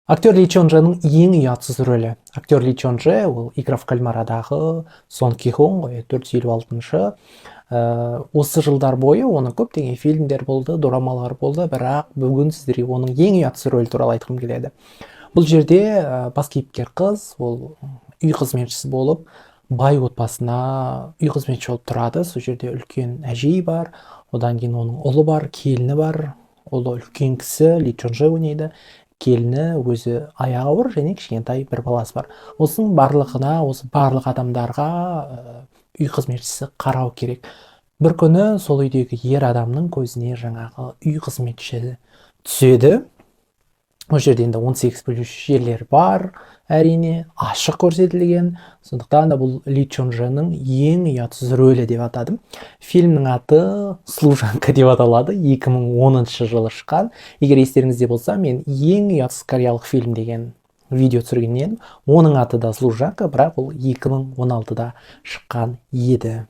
Актер Ли Чон Чжэның ең ұятсыз рөлі. Актер Ли Чон Чжэ ол «Игра в кальмарадағы» Сон Ки Хон ғой, 456-шы. Осы жылдар бойы оның көптеген фильмдер болды, дорамалар болды, бірақ бүгін сіздерге оның ең ұятсыз рөлі туралы айтқым келеді. Бұл жерде бас кейіпкер қыз, ол үй қызметшісі болып, бай отбасына үй қызметші болып тұрады. Сол жерде үлкен әжей бар, одан кейін оның ұлы бар, келіні бар. Ұлы үлкен кісі, Ли Чон Чжэ ойнайды. Келіні өзі аяғы ауыр және кішкентай бір баласы бар. Осының барлығына, осы барлық адамдарға үй қызметшісі қарау керек. Бір күні сол үйдегі ер адамның көзіне жаңағы үй қызметші түседі. Ол жерде енді 18 бөлуші жерлер бар, әрине ашық көрсетілген. Сондықтан да бұл Ли Чон Чжэның ең ұятсыз рөлі деп атадым. Фильмнің аты «Служанка» деп аталады, 2010 жылы шыққан. Егер естеріңізде болса, мен ең ұятсыз кореялық фильм деген видео түсірген едім. Оның аты да «Служанка», бірақ ол 2016-да шыққан еді.